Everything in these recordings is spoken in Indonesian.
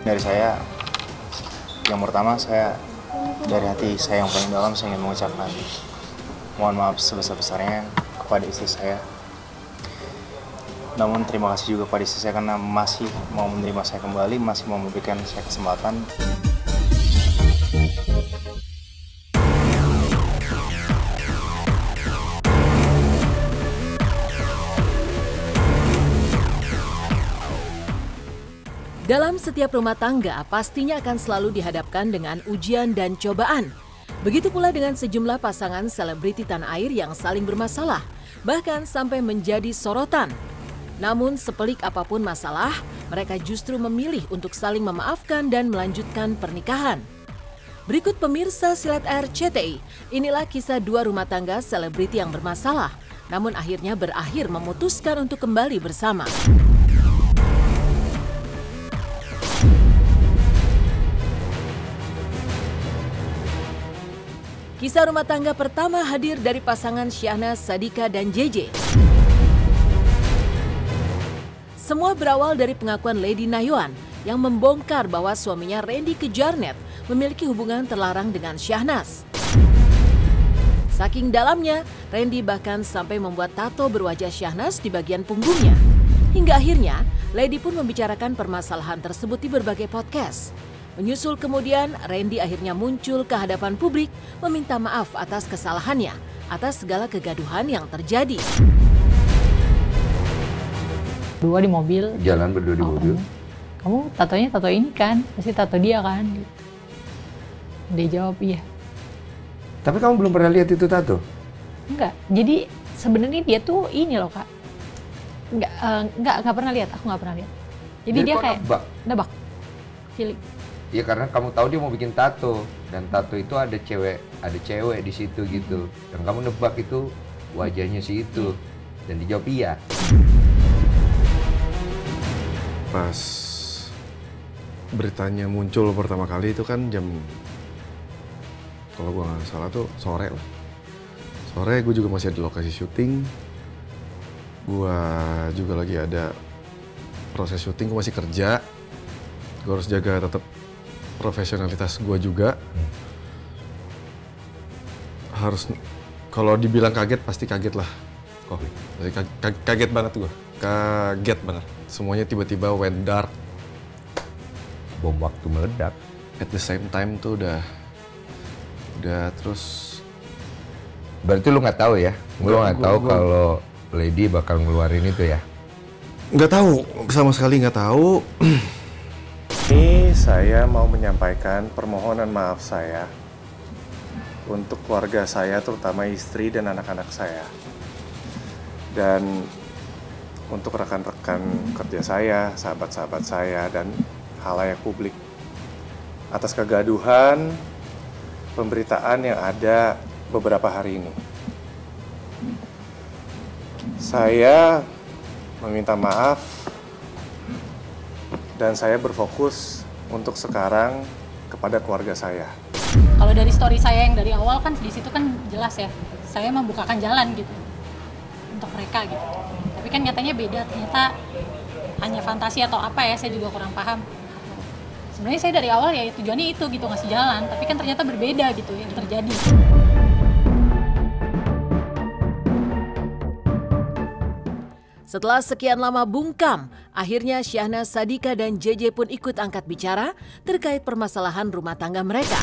Dari saya, yang pertama saya dari hati saya yang paling dalam saya ingin mengucapkan mohon maaf sebesar-besarnya kepada istri saya. Namun terima kasih juga kepada istri saya karena masih mau menerima saya kembali, masih mau memberikan saya kesempatan. Dalam setiap rumah tangga, pastinya akan selalu dihadapkan dengan ujian dan cobaan. Begitu pula dengan sejumlah pasangan selebriti tanah air yang saling bermasalah, bahkan sampai menjadi sorotan. Namun sepelik apapun masalah, mereka justru memilih untuk saling memaafkan dan melanjutkan pernikahan. Berikut pemirsa Silat RCTI, inilah kisah dua rumah tangga selebriti yang bermasalah, namun akhirnya berakhir memutuskan untuk kembali bersama. Kisah rumah tangga pertama hadir dari pasangan Syahnas Sadika dan JJ. Semua berawal dari pengakuan Lady Nayuan yang membongkar bahwa suaminya Randy Kejarnet memiliki hubungan terlarang dengan Syahnas. Saking dalamnya, Randy bahkan sampai membuat tato berwajah Syahnas di bagian punggungnya. Hingga akhirnya, Lady pun membicarakan permasalahan tersebut di berbagai podcast. Menyusul kemudian, Randy akhirnya muncul ke hadapan publik meminta maaf atas kesalahannya, atas segala kegaduhan yang terjadi. Dua di mobil. Jalan berdua di mobil. Kamu tatonya tato ini kan? Pasti tato dia kan? Dia jawab iya. Tapi kamu belum pernah lihat itu tato? Enggak. Jadi sebenarnya dia tuh ini loh Kak. Enggak pernah lihat. Aku nggak pernah lihat. Jadi dia kayak nebak. Feeling. Ya karena kamu tahu dia mau bikin tato dan tato itu ada cewek di situ gitu. Dan kamu nebak itu wajahnya si itu dan dijawab iya. Pas beritanya muncul pertama kali itu kan jam, kalau gua nggak salah tuh sore lah. Sore gue juga masih ada di lokasi syuting. Gua juga lagi ada proses syuting, gue masih kerja. Gue harus jaga tetap profesionalitas gue juga. Harus, kalau dibilang kaget pasti kaget lah. Kaget banget gue. Kaget banget. Semuanya tiba-tiba went dark. Bom waktu meledak. At the same time tuh udah terus. Berarti lu nggak tahu ya? Lu nggak tahu kalau Lady bakal ngeluarin itu ya? Nggak tahu, sama sekali nggak tahu. Ini saya mau menyampaikan permohonan maaf saya untuk keluarga saya, terutama istri dan anak-anak saya. Dan untuk rekan-rekan kerja saya, sahabat-sahabat saya, dan halayak publik. Atas kegaduhan pemberitaan yang ada beberapa hari ini. Saya meminta maaf dan saya berfokus untuk sekarang kepada keluarga saya. Kalau dari story saya yang dari awal kan di situ kan jelas ya, saya membukakan jalan gitu untuk mereka gitu. Tapi kan nyatanya beda, ternyata hanya fantasi atau apa ya, saya juga kurang paham. Sebenarnya saya dari awal ya tujuannya itu gitu, ngasih jalan, tapi kan ternyata berbeda gitu yang terjadi. Setelah sekian lama bungkam, akhirnya Syahnas Sadika dan JJ pun ikut angkat bicara terkait permasalahan rumah tangga mereka.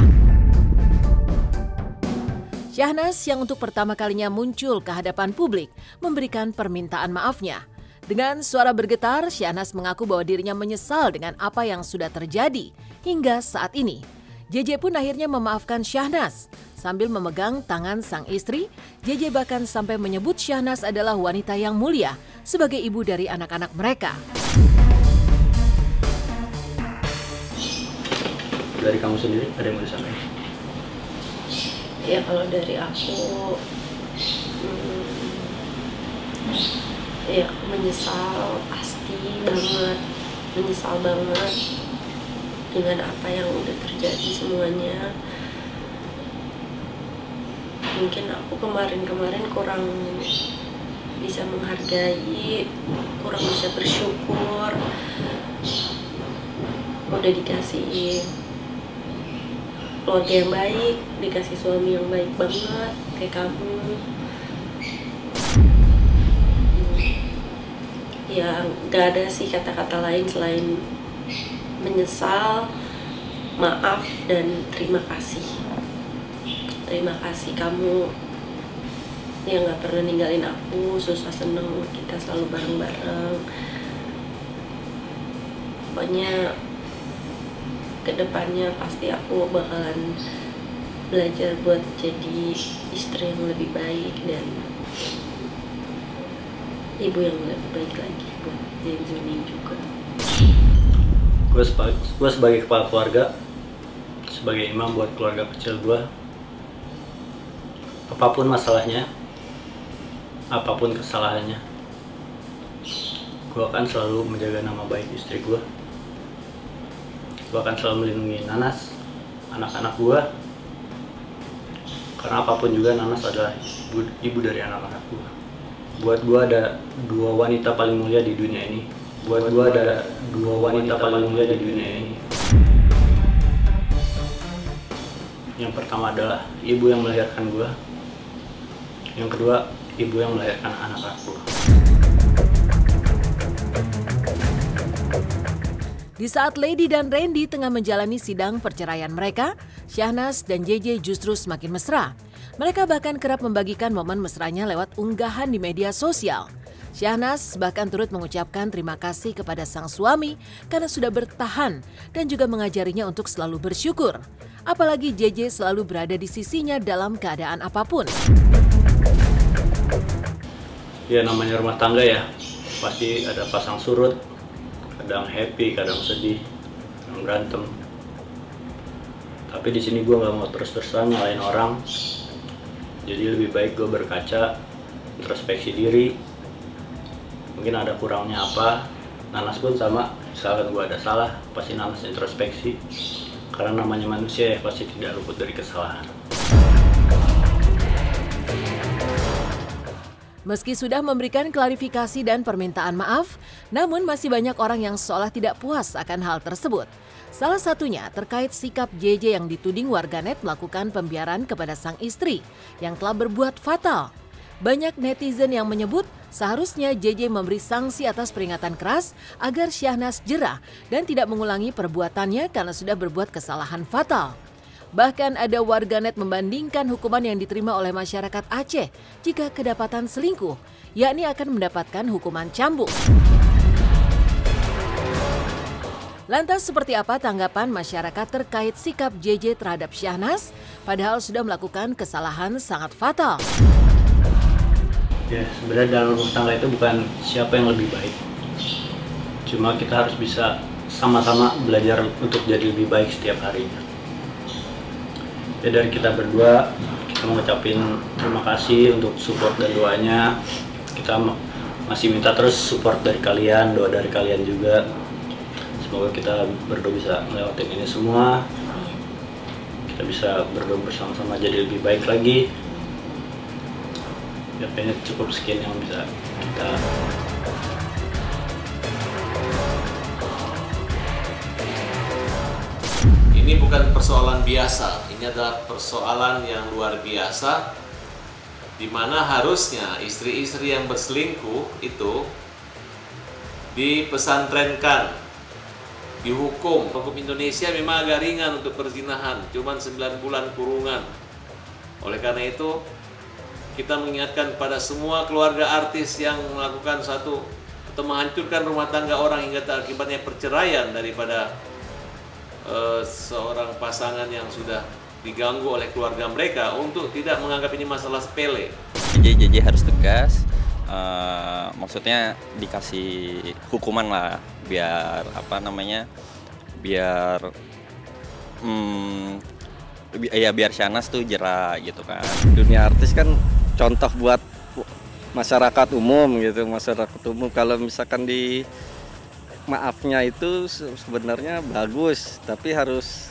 Syahnas yang untuk pertama kalinya muncul ke hadapan publik memberikan permintaan maafnya. Dengan suara bergetar, Syahnas mengaku bahwa dirinya menyesal dengan apa yang sudah terjadi hingga saat ini. JJ pun akhirnya memaafkan Syahnas. Sambil memegang tangan sang istri, JJ bahkan sampai menyebut Syahnas adalah wanita yang mulia sebagai ibu dari anak-anak mereka. Dari kamu sendiri ada yang mau disampaikan? Ya kalau dari aku, ya aku menyesal pasti banget, menyesal banget dengan apa yang udah terjadi semuanya. Mungkin aku kemarin kurang bisa menghargai, kurang bisa bersyukur. udah dikasih keluarga yang baik, dikasih suami yang baik banget kayak kamu. Ya nggak ada sih kata-kata lain selain menyesal, maaf, dan terima kasih. Terima kasih kamu yang nggak pernah ninggalin aku, susah seneng kita selalu bareng-bareng. Pokoknya kedepannya pasti aku bakalan belajar buat jadi istri yang lebih baik dan ibu yang lebih baik lagi buat Zenzuning juga. Gue sebagai kepala keluarga, sebagai imam buat keluarga kecil gue, apapun masalahnya, apapun kesalahannya, gue akan selalu menjaga nama baik istri gue. Gue akan selalu melindungi Nanas, anak-anak gue, karena apapun juga Nanas adalah ibu dari anak-anak gue. Buat gue ada dua wanita paling mulia di dunia ini. Buat gue ada dua wanita paling mulia di dunia ini. Yang pertama adalah ibu yang melahirkan gue. Yang kedua, ibu yang melahirkan anak-anak gue. Di saat Lady dan Randy tengah menjalani sidang perceraian mereka, Syahnas dan JJ justru semakin mesra. Mereka bahkan kerap membagikan momen mesranya lewat unggahan di media sosial. Syahnas bahkan turut mengucapkan terima kasih kepada sang suami karena sudah bertahan dan juga mengajarinya untuk selalu bersyukur. Apalagi JJ selalu berada di sisinya dalam keadaan apapun. Ya namanya rumah tangga ya, pasti ada pasang surut. Kadang happy, kadang sedih, kadang berantem. Tapi di sini gue nggak mau terus-terusan nyalain orang. Jadi lebih baik gue berkaca, introspeksi diri. Mungkin ada kurangnya apa. Nanas pun sama, misalkan gue ada salah, pasti Nanas introspeksi. Karena namanya manusia ya pasti tidak luput dari kesalahan. Meski sudah memberikan klarifikasi dan permintaan maaf, namun masih banyak orang yang seolah tidak puas akan hal tersebut. Salah satunya terkait sikap JJ yang dituding warganet melakukan pembiaran kepada sang istri yang telah berbuat fatal. Banyak netizen yang menyebut seharusnya JJ memberi sanksi atas peringatan keras agar Syahnas jerah dan tidak mengulangi perbuatannya karena sudah berbuat kesalahan fatal. Bahkan ada warganet membandingkan hukuman yang diterima oleh masyarakat Aceh jika kedapatan selingkuh, yakni akan mendapatkan hukuman cambuk. Lantas seperti apa tanggapan masyarakat terkait sikap JJ terhadap Syahnas, padahal sudah melakukan kesalahan sangat fatal? Ya sebenarnya dalam rumah tangga itu bukan siapa yang lebih baik. Cuma kita harus bisa sama-sama belajar untuk jadi lebih baik setiap harinya. Ya dari kita berdua, kita mengucapin terima kasih untuk support dan doanya. Kita masih minta terus support dari kalian, doa dari kalian juga. Semoga kita berdua bisa melewati ini semua. Kita bisa berdua bersama-sama jadi lebih baik lagi. Ya kayaknya cukup sekian yang bisa kita. Ini bukan persoalan biasa, ini adalah persoalan yang luar biasa, di mana harusnya istri-istri yang berselingkuh itu dipesantrenkan, dihukum. Hukum Indonesia memang agak ringan untuk perzinahan, cuma 9 bulan kurungan. Oleh karena itu, kita mengingatkan pada semua keluarga artis yang melakukan satu atau menghancurkan rumah tangga orang hingga akibatnya perceraian daripada seorang pasangan yang sudah diganggu oleh keluarga mereka untuk tidak menganggap ini masalah sepele. JJ harus tegas, maksudnya dikasih hukuman lah, biar apa namanya, biar biar Syahnas tuh jerah gitu kan. Dunia artis kan contoh buat masyarakat umum gitu, masyarakat umum. Kalau misalkan di maafnya itu sebenarnya bagus, tapi harus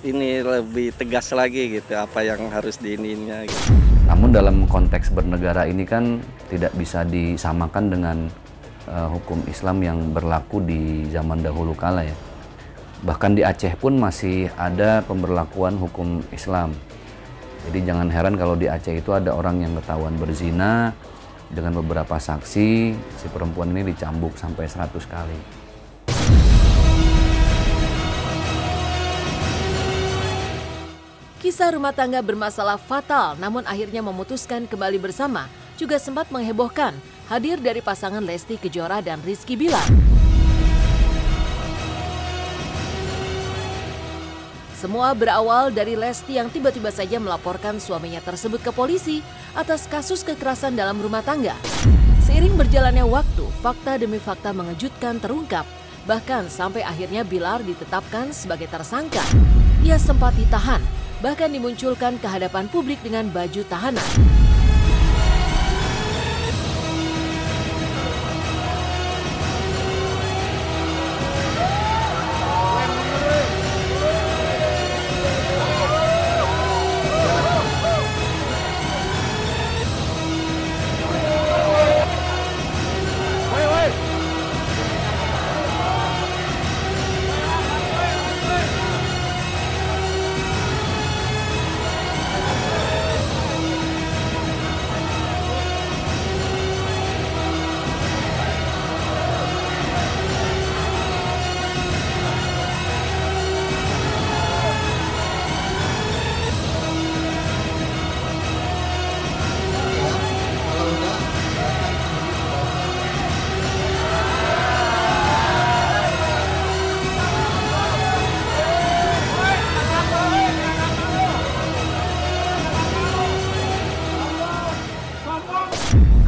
ini lebih tegas lagi gitu, apa yang harus diininya gitu. Namun dalam konteks bernegara ini kan tidak bisa disamakan dengan hukum Islam yang berlaku di zaman dahulu kala ya. Bahkan di Aceh pun masih ada pemberlakuan hukum Islam. Jadi jangan heran kalau di Aceh itu ada orang yang ketahuan berzina dengan beberapa saksi, si perempuan ini dicambuk sampai 100 kali. Kisah rumah tangga bermasalah fatal namun akhirnya memutuskan kembali bersama juga sempat menghebohkan hadir dari pasangan Lesti Kejora dan Rizky Bilar. Semua berawal dari Lesti yang tiba-tiba saja melaporkan suaminya tersebut ke polisi atas kasus kekerasan dalam rumah tangga. Seiring berjalannya waktu, fakta demi fakta mengejutkan terungkap. Bahkan sampai akhirnya Bilar ditetapkan sebagai tersangka. Ia sempat ditahan, bahkan dimunculkan ke hadapan publik dengan baju tahanan.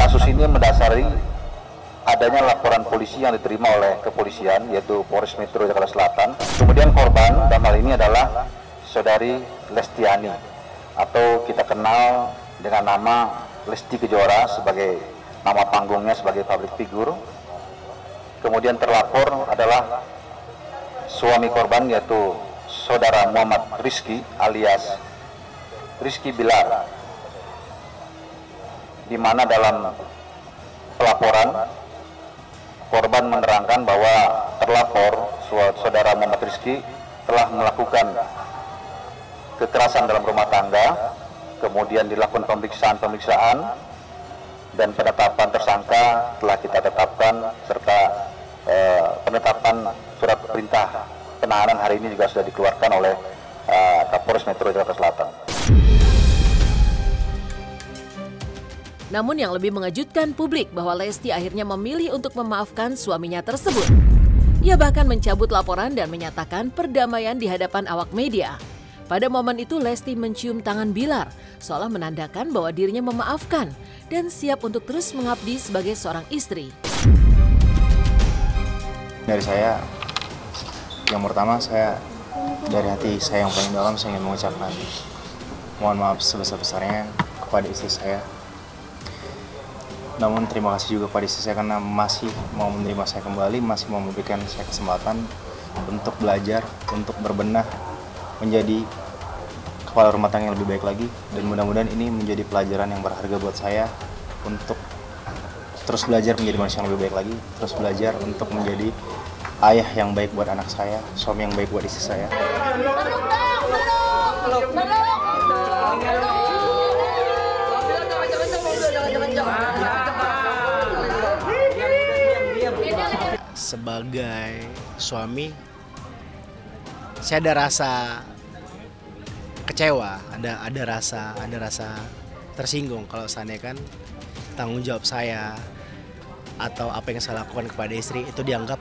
Kasus ini mendasari adanya laporan polisi yang diterima oleh kepolisian, yaitu Polres Metro Jakarta Selatan. Kemudian korban dalam hal ini adalah saudari Lestiani, atau kita kenal dengan nama Lesti Kejora sebagai nama panggungnya sebagai public figure. Kemudian terlapor adalah suami korban, yaitu saudara Muhammad Rizky alias Rizky Bilar, di mana dalam pelaporan korban menerangkan bahwa terlapor saudara Muhammad Rizky telah melakukan kekerasan dalam rumah tangga, kemudian dilakukan pemeriksaan dan penetapan tersangka telah kita tetapkan, serta penetapan surat perintah penahanan hari ini juga sudah dikeluarkan oleh Kapolres Metro Jakarta Selatan. Namun yang lebih mengejutkan publik bahwa Lesti akhirnya memilih untuk memaafkan suaminya tersebut. Ia bahkan mencabut laporan dan menyatakan perdamaian di hadapan awak media. Pada momen itu Lesti mencium tangan Bilar, seolah menandakan bahwa dirinya memaafkan dan siap untuk terus mengabdi sebagai seorang istri. Dari saya, yang pertama saya dari hati saya yang paling dalam saya ingin mengucapkan mohon maaf sebesar-besarnya kepada istri saya. Namun terima kasih juga kepada istri saya karena masih mau menerima saya kembali, masih mau memberikan saya kesempatan untuk belajar, untuk berbenah, menjadi kepala rumah tangga yang lebih baik lagi. Dan mudah-mudahan ini menjadi pelajaran yang berharga buat saya untuk terus belajar menjadi manusia yang lebih baik lagi, terus belajar untuk menjadi ayah yang baik buat anak saya, suami yang baik buat istri saya. Sebagai suami, saya ada rasa kecewa, ada rasa tersinggung kalau seandainya kan tanggung jawab saya atau apa yang saya lakukan kepada istri itu dianggap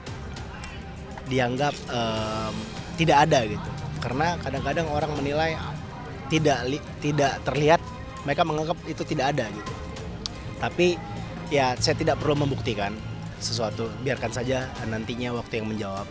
tidak ada gitu. Karena kadang-kadang orang menilai tidak terlihat, mereka menganggap itu tidak ada gitu. Tapi ya saya tidak perlu membuktikan sesuatu, biarkan saja nantinya waktu yang menjawab.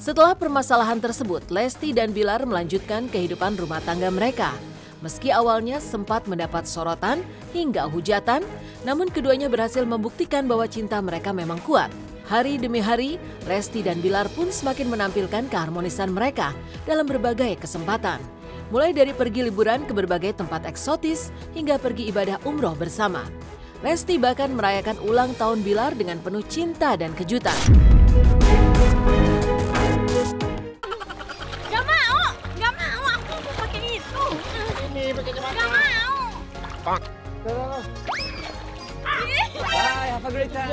Setelah permasalahan tersebut, Lesti dan Bilar melanjutkan kehidupan rumah tangga mereka. Meski awalnya sempat mendapat sorotan hingga hujatan, namun keduanya berhasil membuktikan bahwa cinta mereka memang kuat. Hari demi hari, Lesti dan Bilar pun semakin menampilkan keharmonisan mereka dalam berbagai kesempatan. mulai dari pergi liburan ke berbagai tempat eksotis hingga pergi ibadah umroh bersama. Lesti bahkan merayakan ulang tahun Bilar dengan penuh cinta dan kejutan. Gak mau, aku mau pakai itu. Ini pakai kemana? Gak mau. Bye, have a great time.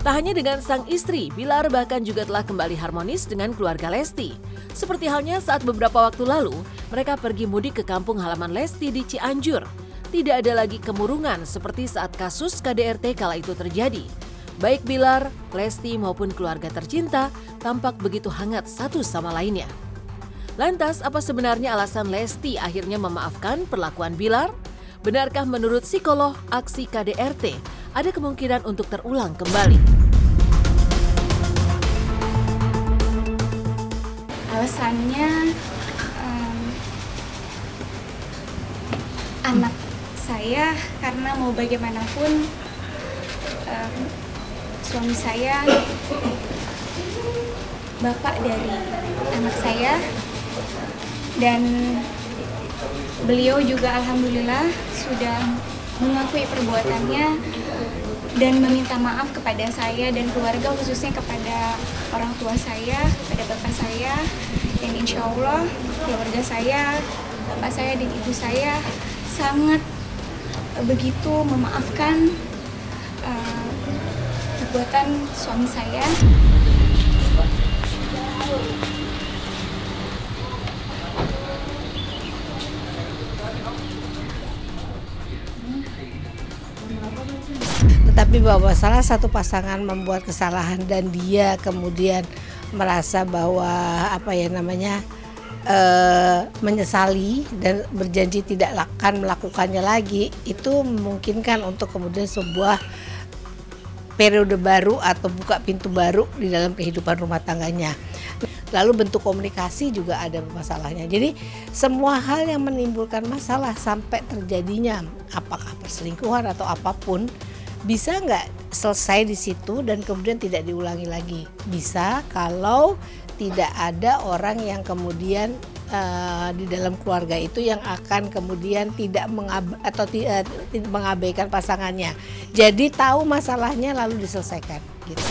Tak hanya dengan sang istri, Bilar bahkan juga telah kembali harmonis dengan keluarga Lesti. Seperti halnya saat beberapa waktu lalu, mereka pergi mudik ke kampung halaman Lesti di Cianjur. Tidak ada lagi kemurungan seperti saat kasus KDRT kala itu terjadi. Baik Bilar, Lesti maupun keluarga tercinta tampak begitu hangat satu sama lainnya. Lantas, apa sebenarnya alasan Lesti akhirnya memaafkan perlakuan Bilar? Benarkah menurut psikolog aksi KDRT ada kemungkinan untuk terulang kembali? Alasannya anak saya, karena mau bagaimanapun suami saya bapak dari anak saya, dan beliau juga alhamdulillah sudah mengakui perbuatannya dan meminta maaf kepada saya dan keluarga, khususnya kepada orang tua saya, kepada bapak saya, dan insya Allah keluarga saya, bapak saya dan ibu saya sangat begitu memaafkan perbuatan suami saya. Tetapi bahwa salah satu pasangan membuat kesalahan dan dia kemudian merasa bahwa menyesali dan berjanji tidak akan melakukannya lagi, itu memungkinkan untuk kemudian sebuah periode baru atau buka pintu baru di dalam kehidupan rumah tangganya. Lalu bentuk komunikasi juga ada masalahnya. Jadi semua hal yang menimbulkan masalah sampai terjadinya apakah perselingkuhan atau apapun, bisa nggak selesai di situ dan kemudian tidak diulangi lagi? Bisa kalau tidak ada orang yang kemudian di dalam keluarga itu yang akan kemudian tidak mengabaikan pasangannya. Jadi tahu masalahnya lalu diselesaikan gitu.